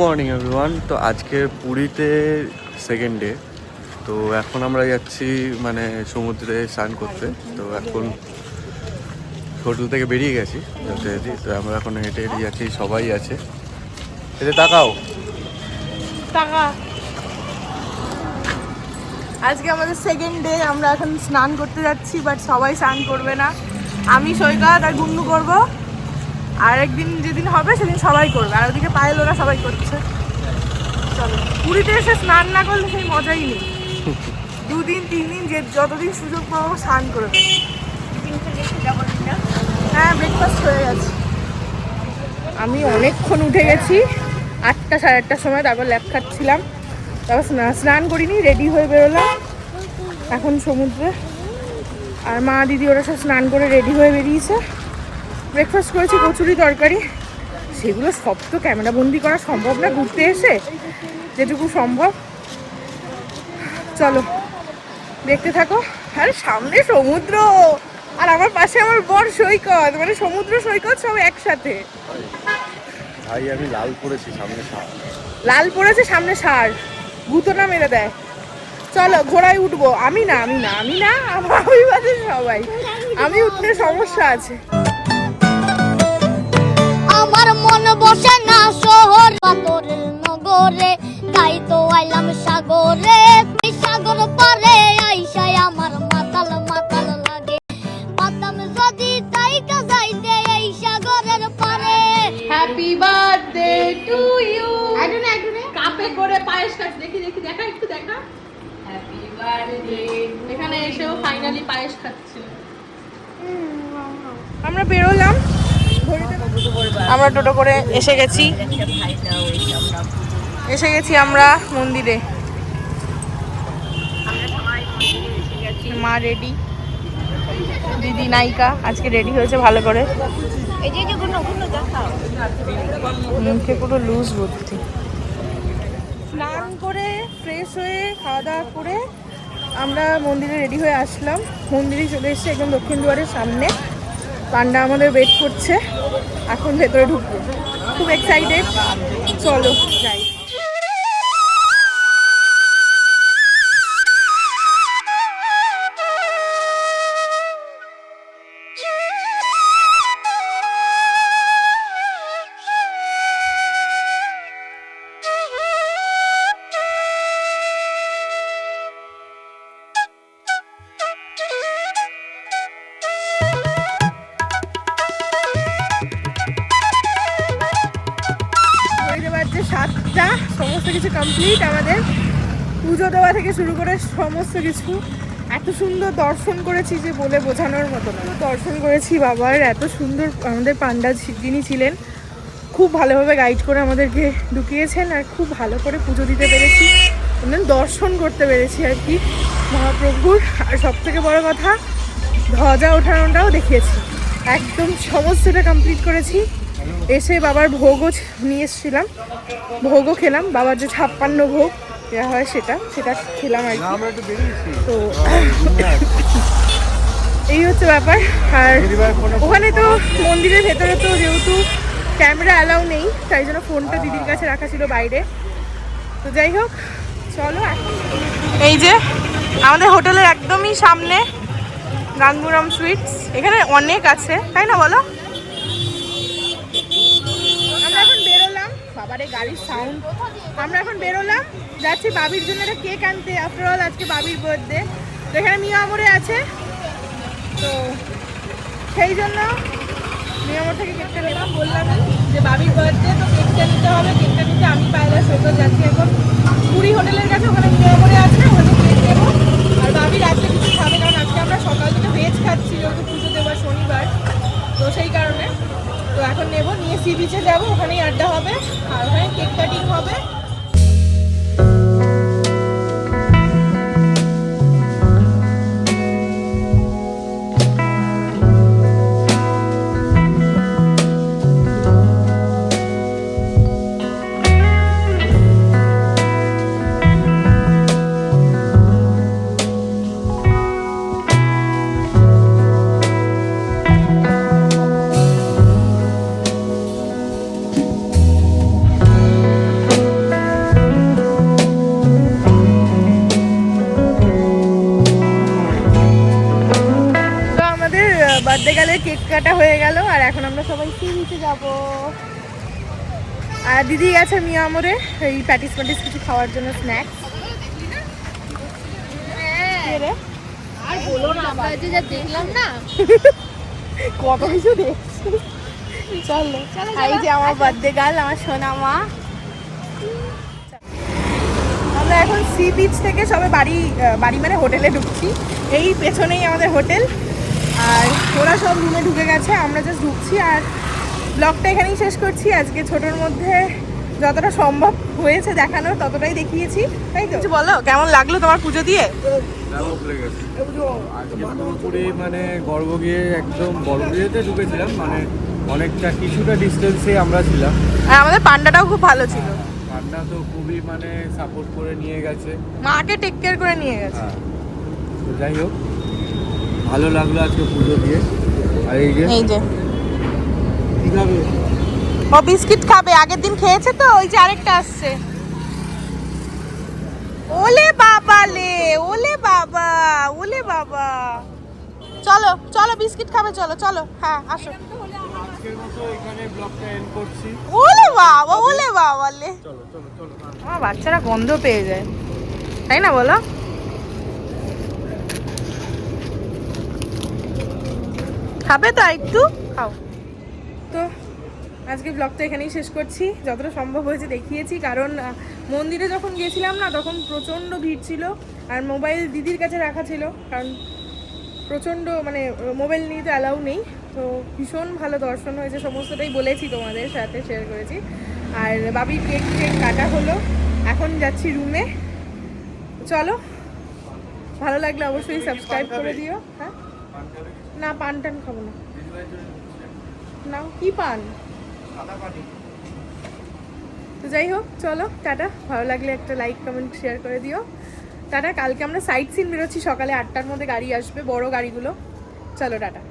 Morning everyone. তো আজকে পুরীতে সেকেন্ড ডে। তো এখন আমরা যাচ্ছি মানে সমুদ্রে স্নান করতে। তো এখন হোটেল থেকে বেরিয়ে গেছি যথারীতি। তো আমরা এখন হেঁটে হেঁটে যাচ্ছি, সবাই আছে। এতে তাকাও টাকা। আজকে আমাদের সেকেন্ড ডে, আমরা এখন স্নান করতে যাচ্ছি, বাট সবাই স্নান করবে না। আমি সৈকত আর গুন্নু করব, আর একদিন যেদিন হবে সেদিন সবাই করবে। আর ওদিকে পায়েল ওরা সবাই করছে। চলো, পুরীতে এসে স্নান না করলে সেই মজাই নেই। 2-3 দিন যে যতদিন সুযোগ পাবো স্নান করবে। হ্যাঁ, ব্রেকফাস্ট হয়ে গেছে। আমি অনেকক্ষণ উঠে গেছি, 8টা সাড়ে 8টার সময়। তারপর ল্যাব খাচ্ছিলাম, তারপর স্নান করিনি, রেডি হয়ে বেরোলাম এখন সমুদ্রে। আর মা দিদি ওরা সব স্নান করে রেডি হয়ে বেরিয়েছে। ব্রেকফাস্ট করেছি কচুরি তরকারি। সেগুলো সব তো ক্যামেরা বন্দি করা সম্ভব না, ঘুরতে এসে যেটুকু সম্ভব। চলো দেখতে থাকো। আর সামনে সমুদ্র, আর আমার পাশে আমার বর সৈকত, মানে সমুদ্র সৈকত সব একসাথে। ভাই আমি লাল পরেছি, সামনে সার। লাল পড়েছে, সামনে সার, গুতো না মেরে দেয়। চলো ঘোড়ায় উঠবো। আমি না আমি বাদে সবাই। আমি উঠলে সমস্যা আছে। আমার মন বসে না শহর পাথরের নগরে, তাই তো আইলাম সাগরে। সাগর পারে আইসাই আমার মাতাল মাতাল লাগে, পাতাম যদি তাইকা যাইতে এই সাগরের পারে। Happy birthday to you. কাপে করে পায়েস খাচ্ছি, দেখা একটু দেখা। Happy birthday. এখানে এসেও ফাইনালি পায়েস খাচ্ছি। আমরা বেরোলাম, আমরা টোটো করে এসে গেছি আমরা মন্দিরে। মা রেডি, দিদি নায়িকা আজকে রেডি হয়েছে ভালো করে। মুখে পুরো লুজ ভর্তি। স্নান করে ফ্রেশ হয়ে খাওয়া দাওয়া করে আমরা মন্দিরে রেডি হয়ে আসলাম। মন্দিরে চলে এসেছি একদম দক্ষিণ দুয়ারের সামনে। পান্ডা আমাদের ওয়েট করছে, এখন ভেতরে ঢুকবো। খুব এক্সাইটেড, চলো যাই। বাজছে 7টা, সমস্ত কিছু কমপ্লিট আমাদের। পুজো দেওয়া থেকে শুরু করে সমস্ত কিছু। এত সুন্দর দর্শন করেছি যে বলে বোঝানোর মতো না। দর্শন করেছি বাবার, এত সুন্দর। আমাদের পান্ডা যিনি ছিলেন খুব ভালোভাবে গাইড করে আমাদেরকে ঢুকিয়েছেন, আর খুব ভালো করে পুজো দিতে পেরেছি, দর্শন করতে পেরেছি আর কি মহাপ্রভুর। আর সব থেকে বড় কথা, ধ্বজা ওঠানোটাও দেখিয়েছি। একদম সমস্তটা কমপ্লিট করেছি। এসে বাবার ভোগও নিয়ে এসেছিলাম, ভোগও খেলাম। বাবার যে 56 ভোগ দেওয়া হয় সেটা খেলাম আর কি। তো এই হচ্ছে ব্যাপার। আর ওখানে তো মন্দিরের ভেতরে তো যেহেতু ক্যামেরা অ্যালাউ নেই, তাই জন্য ফোনটা দিদির কাছে রাখা ছিল বাইরে। তো যাই হোক, চলো। এই যে আমাদের হোটেলের একদমই সামনে গাঙ্গুরাম সুইটস। এখানে অনেক আছে, তাই না বলো? আমরা এখন বেরোলাম, বাবারে গাড়ির সাউন্ড। আমরা এখন বেরোলাম, যাচ্ছি বাবির জন্য একটা কেক আনতে। আফটার অল আজকে বাবির বার্থডে। তো এখানে মিয়ামরে আছে, তো সেই জন্য মিয়ামর থেকে কেকটা নিলাম। বললাম যে বাবির বার্থডে, তো কেকটা নিতে হবে। কেকটা নিতে আমি পায়লা সৈকত যাচ্ছি এখন পুরী হোটেলের কাছে, ওখানে মিয়ামরে আছে, ওখানে কেক নেবো। আর বাবি রাত্রে কিছু খাবে, কারণ আজকে আমরা সকাল থেকে ভেজ খাচ্ছি, যেহেতু পুজো দেওয়ার শনিবার, তো সেই কারণে। তো এখন নেবো, নিয়ে সি বিচে যাবো, ওখানেই আড্ডা হবে, আর ওখানে কেক কাটিং হবে। আমাদের কেক কাটা হয়ে গেল আর এখন আমরা সবাই সি বিচে যাবো। আর দিদি গেছে মিয়ামরে এই প্যাটিস প্যাটিস কিছু খাওয়ার জন্য, স্ন্যাক্স। আর বলো না, আমরা যে যা দেখলাম না, কত কিছু দেখছি। চলো এই যে আমার বার্থডে গার্ল, আমার সোনা মা। আমরা এখন সি বিচ থেকে সবে বাড়ি মানে হোটেলে ঢুকছি। এই পেছনেই আমাদের হোটেল, আর ওরা সব রুমে ঢুকে গেছে, আমরা জাস্ট ঢুকছি। আর ব্লগটা এখানেই শেষ করছি। আজকে ছোটোর মধ্যে যতটা সম্ভব হয়েছে দেখানোর ততটাই দেখিয়েছি, তাই তো? বলো কেমন লাগলো তোমার পুজো দিয়ে? আজকে পুরোপুরি মানে গর্ব গিয়ে একদম গর্ব গিয়েতে ঢুকেছিলাম, মানে অনেকটা কিছুটা ডিস্টেন্সে আমরা ছিলাম। আর আমাদের পান্ডাটাও খুব ভালো ছিল, পান্ডা তো খুবই মানে সাপোর্ট করে নিয়ে গেছে, মাকে টেক কেয়ার করে নিয়ে গেছে। তো যাই হোক ভালো লাগলো আজকে পুজো দিয়ে। আর এই যে কি খাবে? ও বিস্কিট খাবে, আগের দিন খেয়েছে তো, ওই যে আরেকটা আসছে। ওলে বাবা লে, ওলে বাবা, ওলে বাবা। চলো চলো বিস্কিট খাবে, চলো চলো, হ্যাঁ আসো। আজকের মতো এখানে ব্লগটা এন্ড করছি। ওলে বাবা, ওলে বাবা লে। চলো চলো চলো। আমার বাচ্চারা গন্ধ পেয়ে যায়, তাই না বলো? খাবে তো একটু, খাও তো। আজকে ব্লগটা এখানেই শেষ করছি, যতটা সম্ভব হয়েছে দেখিয়েছি। কারণ মন্দিরে যখন গিয়েছিলাম না, তখন প্রচণ্ড ভিড় ছিল, আর মোবাইল দিদির কাছে রাখা ছিল, কারণ প্রচণ্ড মানে মোবাইল নিয়ে তো অ্যালাউ নেই। তো ভীষণ ভালো দর্শন হয়েছে, সমস্তটাই বলেছি তোমাদের সাথে, শেয়ার করেছি। আর বাবির কেক কাটা হলো, এখন যাচ্ছি রুমে। চলো, ভালো লাগলে অবশ্যই সাবস্ক্রাইব করে দিও। হ্যাঁ না, পান টান খাবো না। নাও কি পান? তো যাই হোক, চলো টাটা। ভালো লাগলে একটা লাইক কমেন্ট শেয়ার করে দিও। টাটা। কালকে আমরা সাইট সিন বেরোচ্ছি, সকালে 8টার মধ্যে গাড়ি আসবে, বড় গাড়িগুলো। চলো টাটা।